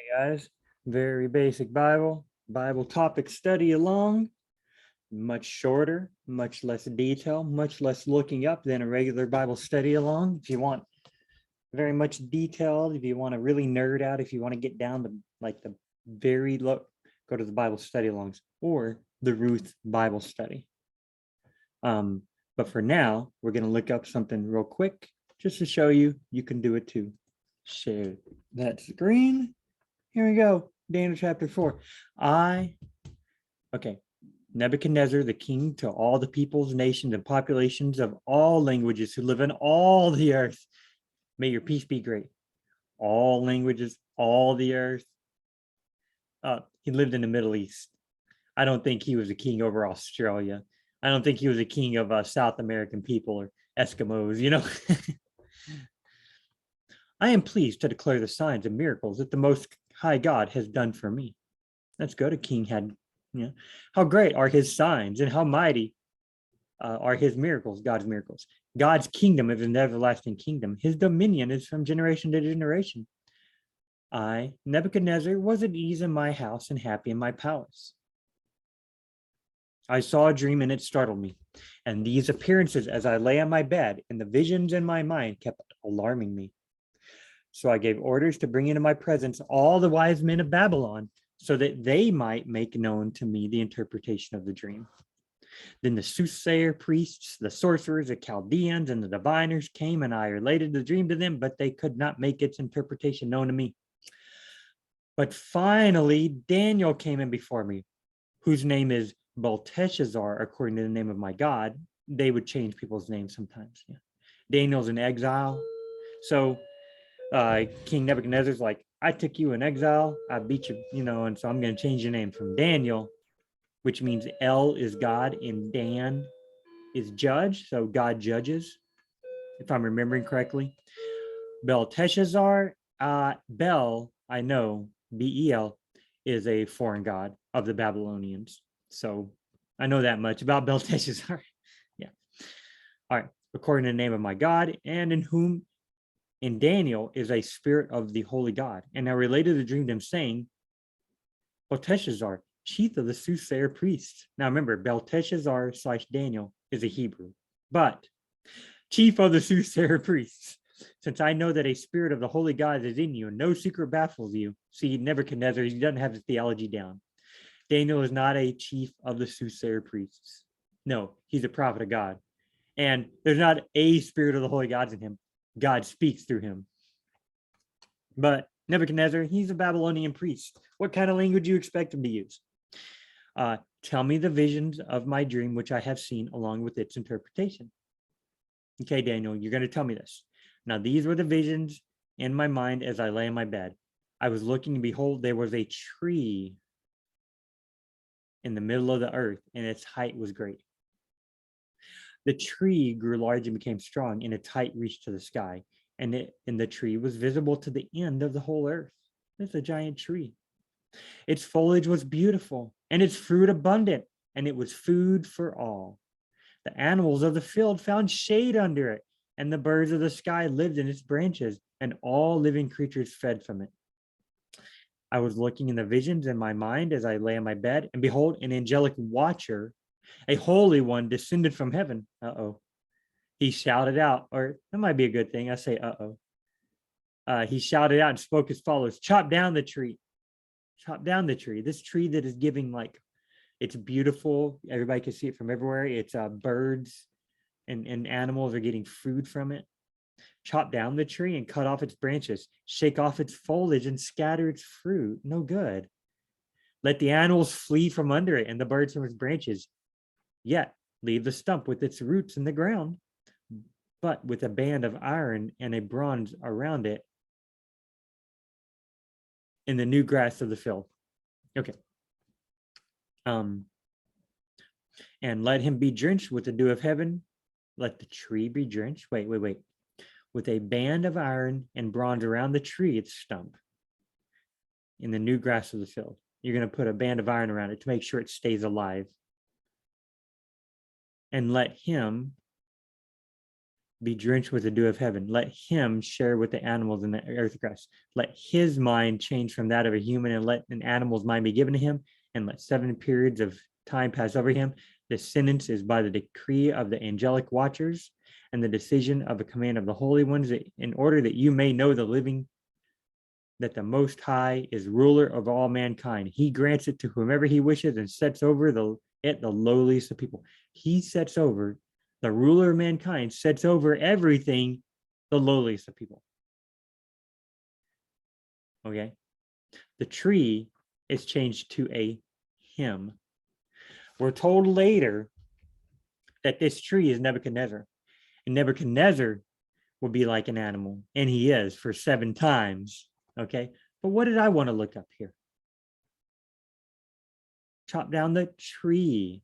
Guys, very basic Bible topic study along, much shorter, much less detail, much less looking up than a regular Bible study along. If you want very much detailed, if you want to really nerd out, if you want to get down to like the very low, go to the Bible study alongs or the Ruth Bible study. But for now, we're going to look up something real quick just to show you can do it too. Share that screen. Here we go. Daniel chapter 4. Nebuchadnezzar, the king to all the peoples, nations, and populations of all languages who live in all the earth. May your peace be great. All languages, all the earth. He lived in the Middle East. I don't think he was a king over Australia. I don't think he was a king of South American people or Eskimos, you know. I am pleased to declare the signs and miracles that the Most High God has done for me. That's good. A king had, how great are his signs and how mighty are his miracles, God's miracles. God's kingdom is an everlasting kingdom. His dominion is from generation to generation. I, Nebuchadnezzar, was at ease in my house and happy in my palace. I saw a dream and it startled me. And these appearances as I lay on my bed and the visions in my mind kept alarming me. So I gave orders to bring into my presence all the wise men of Babylon so that they might make known to me the interpretation of the dream. Then the soothsayer priests, the sorcerers, the Chaldeans, and the diviners came, and I related the dream to them, but they could not make its interpretation known to me. But finally, Daniel came in before me, whose name is Belteshazzar, according to the name of my God. They would change people's names sometimes. Yeah. Daniel's in exile. So King Nebuchadnezzar's like, I took you in exile, I beat you, and so I'm going to change your name from Daniel, which means El is God and Dan is judge. So God judges, if I'm remembering correctly. Belteshazzar, Bel, I know, Bel, is a foreign god of the Babylonians. So I know that much about Belteshazzar. Yeah. All right. According to the name of my God, and in whom in Daniel is a spirit of the holy God. And I related the dream to him, saying, Belteshazzar, chief of the soothsayer priests. Now remember, Belteshazzar / Daniel is a Hebrew, but chief of the soothsayer priests, since I know that a spirit of the holy God is in you, and no secret baffles you. See, Nebuchadnezzar, he doesn't have the theology down. Daniel is not a chief of the soothsayer priests. No, he's a prophet of God. And there's not a spirit of the holy gods in him. God speaks through him. But Nebuchadnezzar, he's a Babylonian priest. What kind of language do you expect him to use? Tell me the visions of my dream, which I have seen, along with its interpretation. Okay, Daniel, you're going to tell me this. Now, these were the visions in my mind as I lay in my bed. I was looking, and behold, there was a tree in the middle of the earth, and its height was great. The tree grew large and became strong, and its height reached to the sky, and the tree was visible to the end of the whole earth. It's a giant tree. Its foliage was beautiful, and its fruit abundant, and it was food for all. The animals of the field found shade under it, and the birds of the sky lived in its branches, and all living creatures fed from it. I was looking in the visions in my mind as I lay in my bed, and behold, an angelic watcher, a holy one, descended from heaven. He shouted out, or that might be a good thing. I say, he shouted out and spoke as follows: chop down the tree. Chop down the tree. This tree that is giving, it's beautiful. Everybody can see it from everywhere. It's birds and animals are getting food from it. Chop down the tree and cut off its branches. Shake off its foliage and scatter its fruit. No good. Let the animals flee from under it and the birds from its branches. Yet leave the stump with its roots in the ground, but with a band of iron and a bronze around it in the new grass of the field. Okay. And let him be drenched with the dew of heaven. Let the tree be drenched. Wait. With a band of iron and bronze around the tree, its stump, in the new grass of the field. You're going to put a band of iron around it to make sure it stays alive. And let him be drenched with the dew of heaven. Let him share with the animals in the earth grass. Let his mind change from that of a human, and let an animal's mind be given to him, and let 7 periods of time pass over him. The sentence is by the decree of the angelic watchers and the decision of a command of the holy ones, in order that you may know the living, that the Most High is ruler of all mankind. He grants it to whomever he wishes and sets over the lowliest of people. He sets over, the ruler of mankind sets over everything, the lowliest of people. Okay. The tree is changed to a him. We're told later that this tree is Nebuchadnezzar, and Nebuchadnezzar will be like an animal, and he is for 7 times. Okay, but what did I want to look up here? Chop down the tree,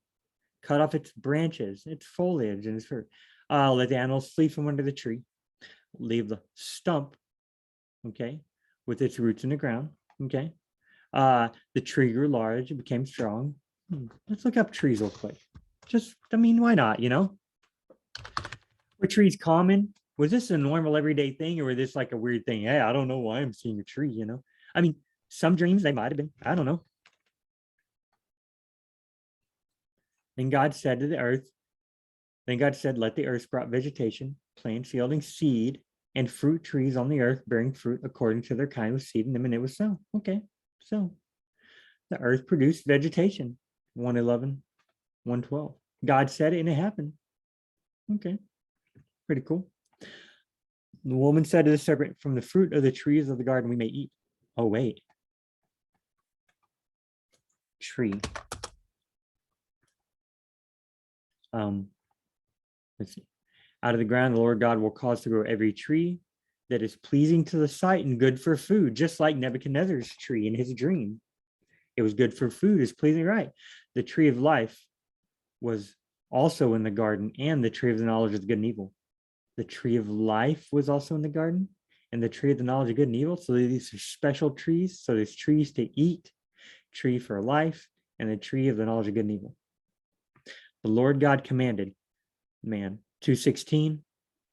cut off its branches, its foliage, and its fruit. Let the animals flee from under the tree. Leave the stump, okay, with its roots in the ground. Okay, the tree grew large; it became strong. Let's look up trees real quick. Just, I mean, why not? You know, were trees common? Was this a normal everyday thing, or was this like a weird thing? Hey, I don't know why I'm seeing a tree, you know? I mean, some dreams they might have been. I don't know. Then God said to the earth, then God said, let the earth sprout vegetation, plants yielding seed, and fruit trees on the earth bearing fruit according to their kind with seed in them, and it was so. Okay, so the earth produced vegetation. 111, 112. God said it and it happened. Okay, pretty cool. The woman said to the serpent, from the fruit of the trees of the garden we may eat. Oh, wait. Tree. Let's see. Out of the ground, the Lord God will cause to grow every tree that is pleasing to the sight and good for food, just like Nebuchadnezzar's tree in his dream. It was good for food, it's pleasing, right? The tree of life was also in the garden, and the tree of the knowledge of good and evil. The tree of life was also in the garden, and the tree of the knowledge of good and evil. So these are special trees. So there's trees to eat, tree for life, and the tree of the knowledge of good and evil. The Lord God commanded man, 2:16,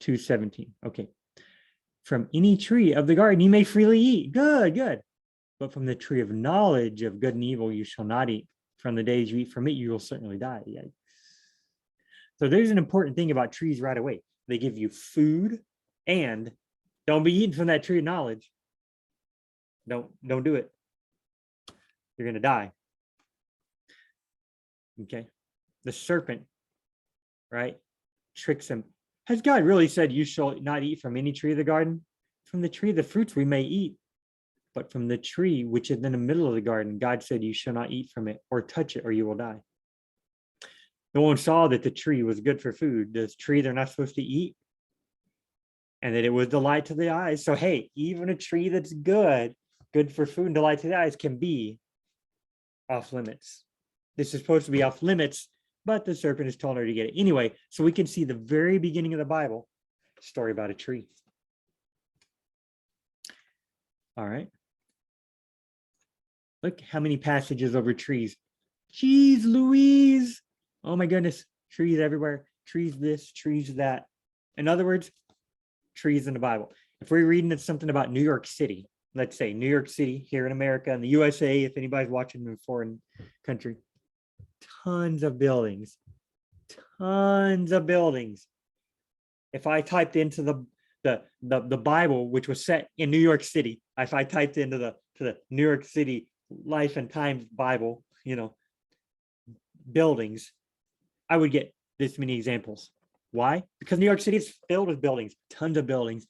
2:17. Okay. From any tree of the garden you may freely eat. Good, good. But from the tree of knowledge of good and evil you shall not eat. From the days you eat from it, you will certainly die. Yeah. So there's an important thing about trees right away. They give you food, and don't be eating from that tree of knowledge. Don't do it. You're going to die. Okay. The serpent, right, tricks him. Has God really said you shall not eat from any tree of the garden? From the tree of the fruits we may eat, but from the tree which is in the middle of the garden, God said you shall not eat from it or touch it or you will die. No one saw that the tree was good for food, this tree they're not supposed to eat, and that it was delight to the eyes. So, hey, even a tree that's good for food and delight to the eyes can be off limits. This is supposed to be off limits, but the serpent has told her to get it. Anyway, so we can see the very beginning of the Bible, story about a tree. All right. Look how many passages over trees. Jeez Louise. Oh my goodness. Trees everywhere. Trees this, trees that. In other words, trees in the Bible. If we're reading something about New York City, let's say New York City here in America and the USA, if anybody's watching in a foreign country, tons of buildings. If I typed into the Bible, which was set in New York City, if I typed into the New York City Life and Times Bible, you know, buildings, I would get this many examples. Why? Because New York City is filled with buildings, tons of buildings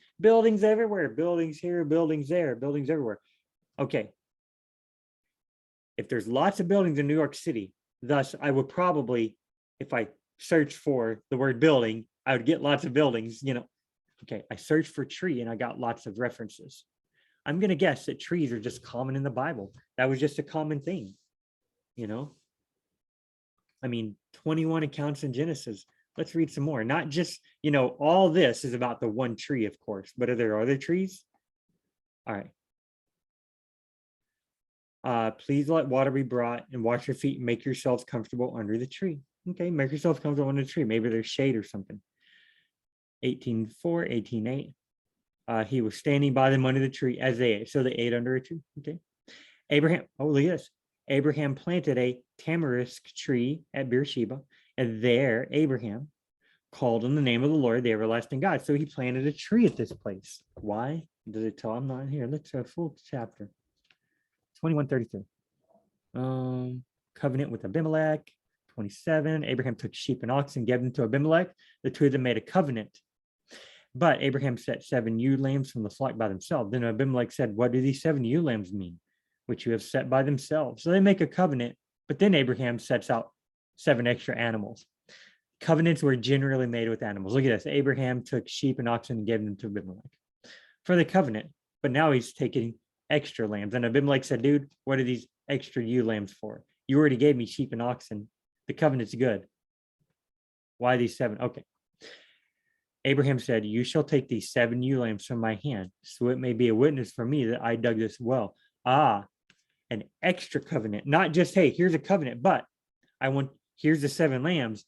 everywhere, buildings here, buildings there, buildings everywhere. Okay. If there's lots of buildings in New York City, thus I would probably, if I searched for the word building, I would get lots of buildings, you know. Okay, I searched for tree and I got lots of references. I'm going to guess that trees are just common in the Bible. That was just a common thing, you know. I mean, 21 accounts in Genesis. Let's read some more. Not just, you know, all this is about the one tree, of course, but are there other trees? All right. Please let water be brought and wash your feet and make yourselves comfortable under the tree. Okay, make yourself comfortable under the tree. Maybe there's shade or something. 18:4, 18:8. He was standing by them under the tree as they ate. So they ate under a tree. Okay. Abraham, oh, look at this. Abraham planted a tamarisk tree at Beersheba, and there Abraham called on the name of the Lord, the everlasting God. So he planted a tree at this place. Why? Does it tell? I'm not here. Let's a full chapter. 21:33. Covenant with Abimelech. 27. Abraham took sheep and oxen, gave them to Abimelech. The two of them made a covenant. But Abraham set 7 ewe lambs from the flock by themselves. Then Abimelech said, what do these 7 ewe lambs mean, which you have set by themselves? So they make a covenant, but then Abraham sets out 7 extra animals. Covenants were generally made with animals. Look at this. Abraham took sheep and oxen and gave them to Abimelech for the covenant, but now he's taking extra lambs. And Abimelech said, dude, what are these extra ewe lambs for? You already gave me sheep and oxen. The covenant's good. Why these 7? Okay. Abraham said, you shall take these 7 ewe lambs from my hand, so it may be a witness for me that I dug this well. An extra covenant, not just, hey, here's a covenant, but here's the 7 lambs.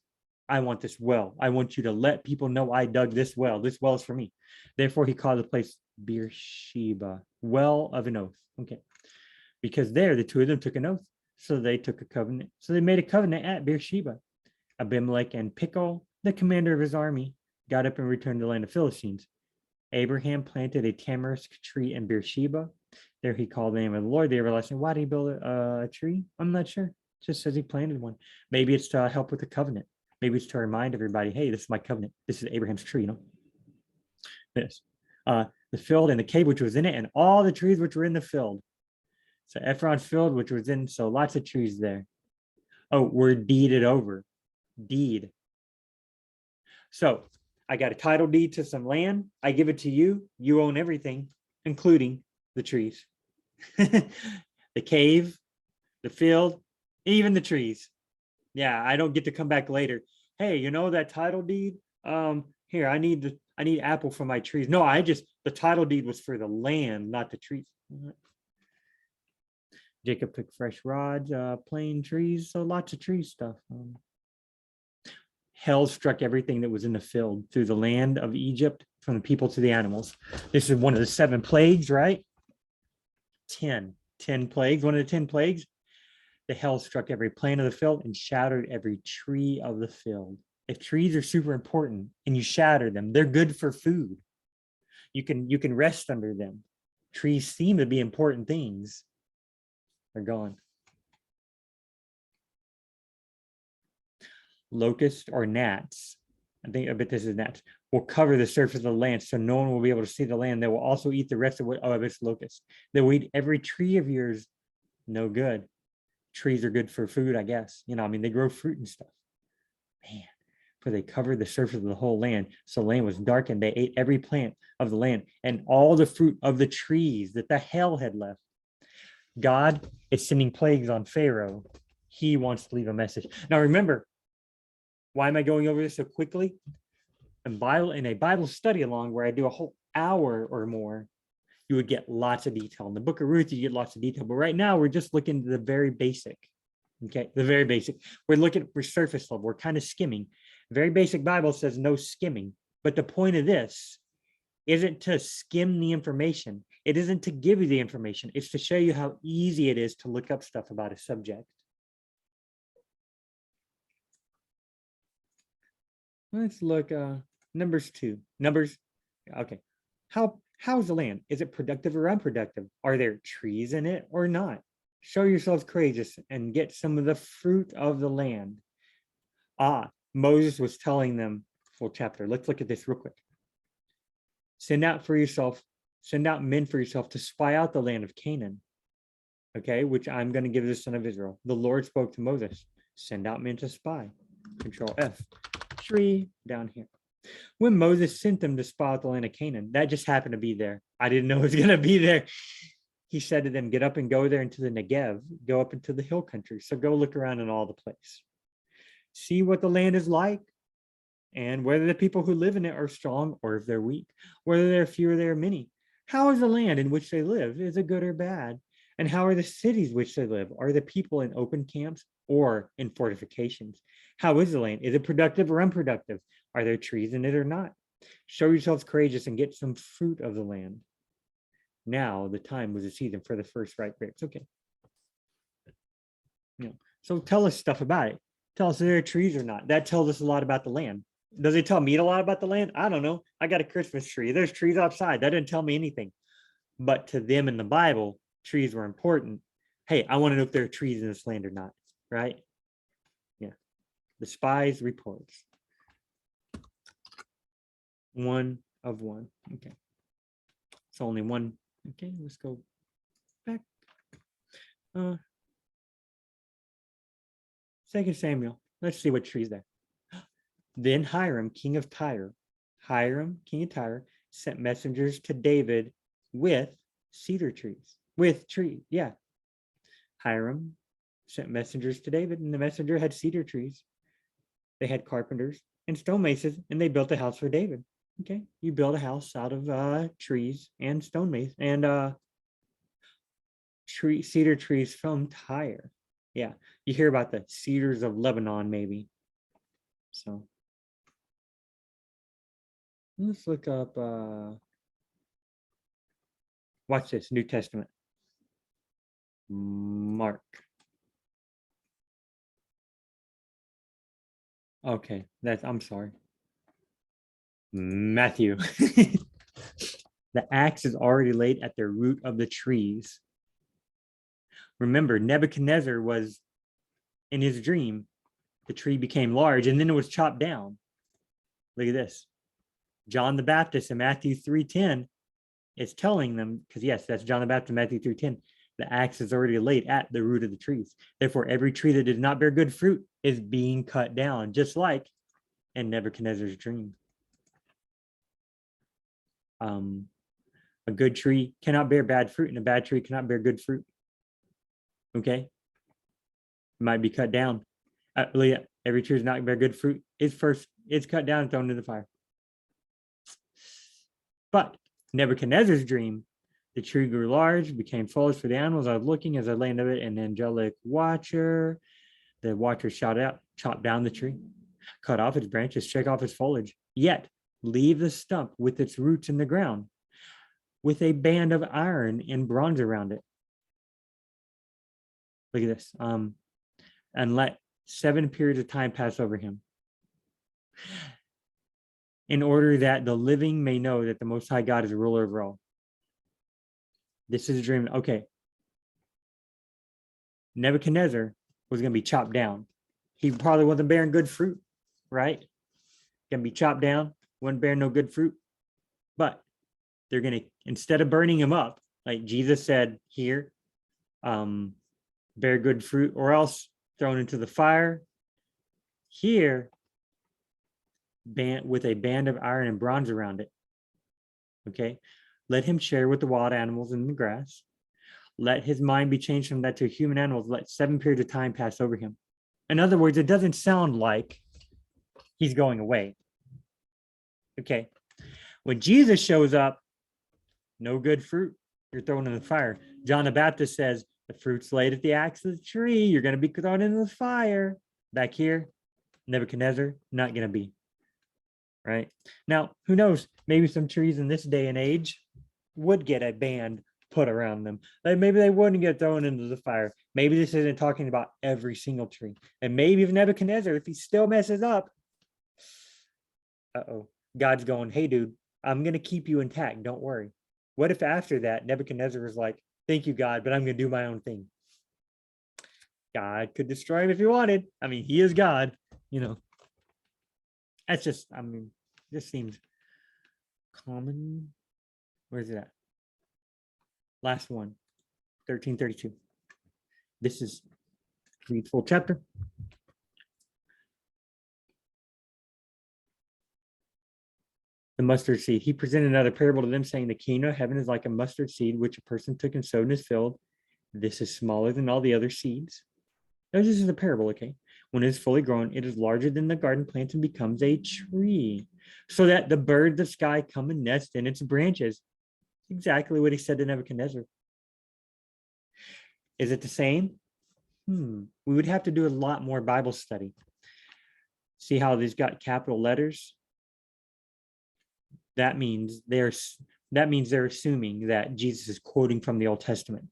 I want this well. I want you to let people know I dug this well. This well is for me. Therefore, he called the place Beersheba, well of an oath. Okay. Because there, the two of them took an oath. So they took a covenant. So they made a covenant at Beersheba. Abimelech and Pichol, the commander of his army, got up and returned to the land of Philistines. Abraham planted a tamarisk tree in Beersheba. There he called the name of the Lord, the everlasting. Why did he build a tree? I'm not sure. It just says he planted one. Maybe it's to help with the covenant. Maybe it's to remind everybody, hey, this is my covenant. This is Abraham's tree, This. The field and the cave which was in it, and all the trees which were in the field. So Ephron's field, which was in, so lots of trees there. Oh, we're deeded over. Deed. So I got a title deed to some land. I give it to you. You own everything, including the trees, the cave, the field, even the trees. Yeah, I don't get to come back later. Hey, that title deed? Here, I need apple for my trees. No, the title deed was for the land, not the trees. Jacob took fresh rods, plain trees, so lots of tree stuff. Hail struck everything that was in the field through the land of Egypt, from the people to the animals. This is one of the 7 plagues, right? 10 plagues, one of the 10 plagues. The hail struck every plant of the field and shattered every tree of the field. If trees are super important and you shatter them, they're good for food. You can rest under them. Trees seem to be important things. They're gone. Locusts or gnats, I bet this is gnats, will cover the surface of the land so no one will be able to see the land. They will also eat the rest of its locusts. They will eat every tree of yours. No good. Trees are good for food, I guess. They grow fruit and stuff. Man, for they covered the surface of the whole land. So the land was darkened. They ate every plant of the land and all the fruit of the trees that the hail had left. God is sending plagues on Pharaoh. He wants to leave a message. Now remember, why am I going over this so quickly? In a Bible study along where I do a whole hour or more, you would get lots of detail. In the book of Ruth, you get lots of detail. But right now, we're just looking at the very basic. Okay, the very basic. We're surface level. We're kind of skimming. Very basic Bible says no skimming. But the point of this isn't to skim the information. It isn't to give you the information. It's to show you how easy it is to look up stuff about a subject. Let's look, Numbers 2. Numbers, okay. How's the land? Is it productive or unproductive? Are there trees in it or not? Show yourselves courageous and get some of the fruit of the land. Moses was telling them, full chapter. Let's look at this real quick. Send out men for yourself to spy out the land of Canaan. Okay, which I'm going to give the son of Israel. The Lord spoke to Moses. Send out men to spy. Control F. Tree down here. When Moses sent them to spy out the land of Canaan, that just happened to be there. I didn't know it was going to be there. He said to them, get up and go there into the Negev, go up into the hill country. So go look around in all the place. See what the land is like, and whether the people who live in it are strong or if they're weak, whether they're few or they're many. How is the land in which they live? Is it good or bad? And how are the cities which they live? Are the people in open camps or in fortifications? How is the land? Is it productive or unproductive? Are there trees in it or not? Show yourselves courageous and get some fruit of the land. Now the time was the season for the first ripe grapes. Okay. So tell us stuff about it. Tell us if there are trees or not. That tells us a lot about the land. Does it tell me a lot about the land? I don't know. I got a Christmas tree. There's trees outside. That didn't tell me anything. But to them in the Bible, trees were important. Hey, I want to know if there are trees in this land or not, right? Yeah. The spies reports. 1 of 1. Okay. It's only one. Okay, let's go back. 2 Samuel. Let's see what trees there. Then Hiram, king of Tyre, sent messengers to David with cedar trees. With trees, yeah. Hiram sent messengers to David, and the messenger had cedar trees. They had carpenters and stonemasons, and they built a house for David. Okay, you build a house out of trees and stonemasons and cedar trees from Tyre. Yeah, you hear about the cedars of Lebanon, maybe. So let's look up. Watch this, New Testament. Mark. Okay, I'm sorry. Matthew. The axe is already laid at the root of the trees. Remember, Nebuchadnezzar was in his dream, the tree became large and then it was chopped down. Look at this. John the Baptist in Matthew 3:10 is telling them, because yes, that's John the Baptist in Matthew 3:10. The axe is already laid at the root of the trees. Therefore, every tree that does not bear good fruit is being cut down, just like in Nebuchadnezzar's dream. A good tree cannot bear bad fruit, and a bad tree cannot bear good fruit. Okay? It might be cut down. Every tree does not bear good fruit. It's cut down and thrown into the fire. But Nebuchadnezzar's dream, the tree grew large, became foliage for the animals. I was looking as I lay under it, an angelic watcher. The watcher shouted out, chop down the tree, cut off its branches, shake off its foliage, yet leave the stump with its roots in the ground, with a band of iron and bronze around it. Look at this. And let 7 periods of time pass over him, in order that the living may know that the Most High God is a ruler over all. This is a dream. Okay. Nebuchadnezzar was going to be chopped down. He probably wasn't bearing good fruit, right? Going to be chopped down, wasn't bearing no good fruit. But they're going to, instead of burning him up, like Jesus said here, bear good fruit or else thrown into the fire. Here, with a band of iron and bronze around it. Okay. Let him share with the wild animals in the grass. Let his mind be changed from that to human animals. Let 7 periods of time pass over him. In other words, it doesn't sound like he's going away. Okay. When Jesus shows up, no good fruit, you're thrown in the fire. John the Baptist says, the fruit's laid at the axe of the tree. You're going to be thrown into the fire. Back here, Nebuchadnezzar, not going to be. Right? Now, who knows? Maybe some trees in this day and age would get a band put around them. Like maybe they wouldn't get thrown into the fire. Maybe this isn't talking about every single tree. And maybe if Nebuchadnezzar, if he still messes up, God's going, hey, dude, I'm going to keep you intact. Don't worry. What if after that, Nebuchadnezzar was like, thank you, God, but I'm going to do my own thing. God could destroy him if he wanted. I mean, he is God, you know. That's just, I mean, this seems common. Where's it at? Last one, 1332. This is read full chapter. The mustard seed. He presented another parable to them, saying, the kingdom of heaven is like a mustard seed, which a person took and sowed in his field. This is smaller than all the other seeds. Now, this is a parable, okay? When it is fully grown, it is larger than the garden plant and becomes a tree, so that the birds of the sky come and nest in its branches. Exactly what he said to Nebuchadnezzar. Is it the same? We would have to do a lot more Bible study. See how these got capital letters? that means they're assuming that Jesus is quoting from the Old Testament.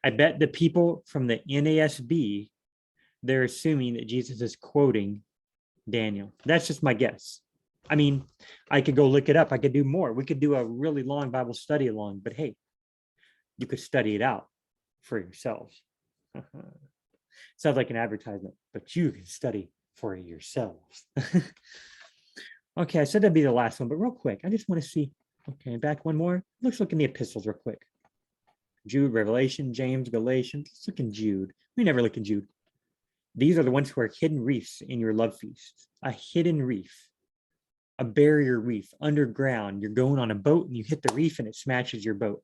I bet the people from the NASB, they're assuming that Jesus is quoting Daniel. That's just my guess. I mean, I could go look it up. I could do more. We could do a really long Bible study along, but hey, you could study it out for yourselves. Sounds like an advertisement, but you can study for yourselves. Okay, I said that'd be the last one, but real quick, I just want to see. Okay, back one more. Let's look in the epistles real quick. Jude, Revelation, James, Galatians. Let's look in Jude. We never look in Jude. These are the ones who are hidden reefs in your love feast. A hidden reef, a barrier reef underground. You're going on a boat and you hit the reef and it smashes your boat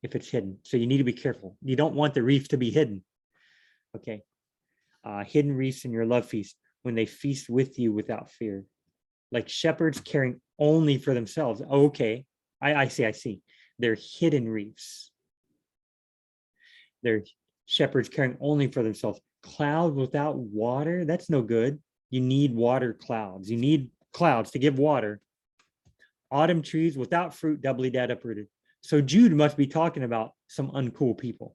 if it's hidden. So you need to be careful. You don't want the reef to be hidden. Okay. Hidden reefs in your love feast when they feast with you without fear. Like shepherds caring only for themselves. Okay. I see. They're hidden reefs. They're shepherds caring only for themselves. Clouds without water, that's no good. You need water clouds. You need clouds to give water. Autumn trees without fruit, doubly dead, uprooted. So Jude must be talking about some uncool people.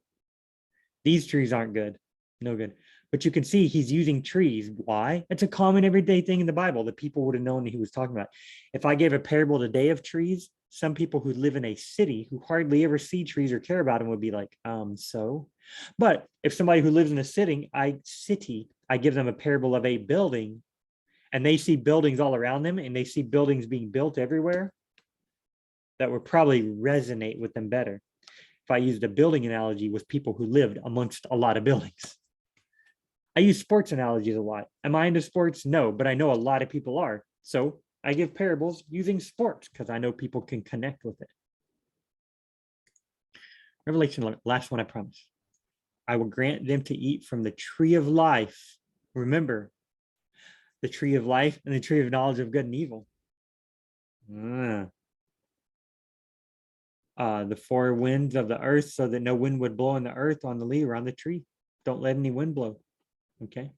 These trees aren't good. No good. But you can see he's using trees. Why? It's a common everyday thing in the Bible that people would have known he was talking about. If I gave a parable today of trees, some people who live in a city who hardly ever see trees or care about them would be like, so? But if somebody who lives in a city, I give them a parable of a building and they see buildings all around them and they see buildings being built everywhere, that would probably resonate with them better if I used a building analogy with people who lived amongst a lot of buildings. I use sports analogies a lot. Am I into sports? No, but I know a lot of people are. So I give parables using sports because I know people can connect with it. Revelation, last one, I promise. I will grant them to eat from the tree of life. Remember, the tree of life and the tree of knowledge of good and evil. The four winds of the earth, so that no wind would blow on the earth, on the leaf, or on the tree. Don't let any wind blow. Okay.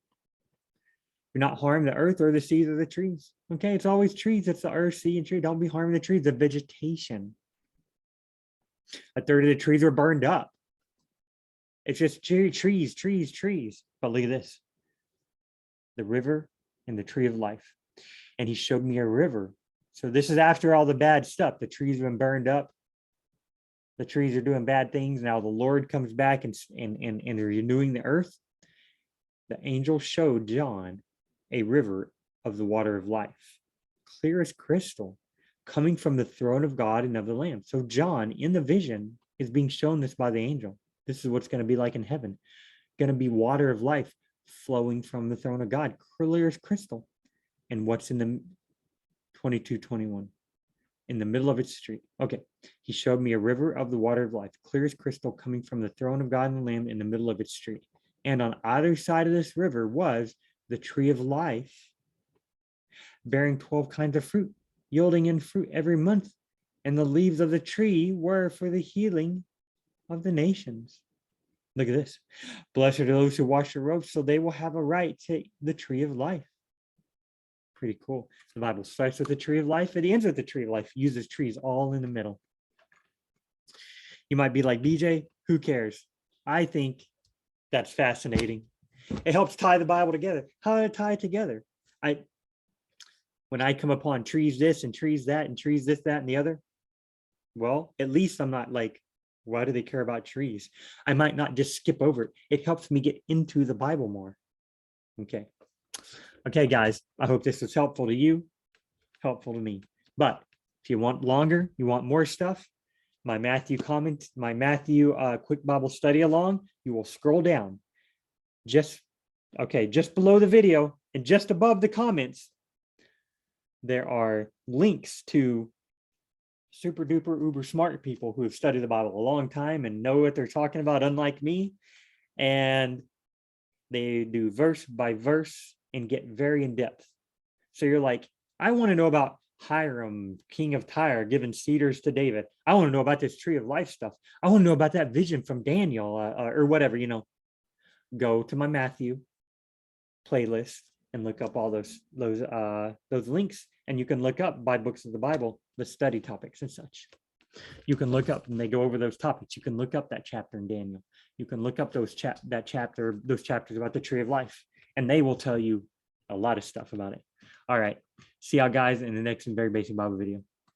Do not harm the earth or the seeds or the trees. Okay, it's always trees. It's the earth, sea, and tree. Don't be harming the trees, the vegetation. A third of the trees were burned up. It's just trees. But look at this. The river and the tree of life. And he showed me a river. So this is after all the bad stuff. The trees have been burned up. The trees are doing bad things. Now the Lord comes back and renewing the earth. The angel showed John a river of the water of life, clear as crystal, coming from the throne of God and of the Lamb. So John, in the vision, is being shown this by the angel. This is what's going to be like in heaven. Going to be water of life flowing from the throne of God, clear as crystal. And what's in the 22:21? In the middle of its street. Okay. He showed me a river of the water of life, clear as crystal, coming from the throne of God and the Lamb in the middle of its street. And on either side of this river was the tree of life, bearing 12 kinds of fruit, yielding in fruit every month. And the leaves of the tree were for the healing of the nations. Look at this. Blessed are those who wash their robes, so they will have a right to the tree of life. Pretty cool. The Bible starts with the tree of life. It ends with the tree of life. Uses trees all in the middle. You might be like, BJ, who cares? I think that's fascinating. It helps tie the Bible together. How to tie it together? When I come upon trees this and trees that and trees this, that, and the other, well, at least I'm not like, why do they care about trees? I might not just skip over it. It helps me get into the Bible more. Okay, guys, I hope this was helpful to you, helpful to me. But if you want longer, you want more stuff, my Matthew quick Bible study along, you will scroll down just below the video and just above the comments. There are links to super duper uber smart people who have studied the Bible a long time and know what they're talking about, unlike me. And they do verse by verse and get very in depth. So you're like, I want to know about Hiram, king of Tyre, giving cedars to David. I want to know about this tree of life stuff. I want to know about that vision from Daniel or whatever, Go to my Matthew playlist and look up all those links And you can look up by books of the Bible, the study topics and such. You can look up and they go over those topics. You can look up that chapter in Daniel. You can look up those chapters about the tree of life, and they will tell you a lot of stuff about it. All right. See y'all guys in the next Very Basic Bible video.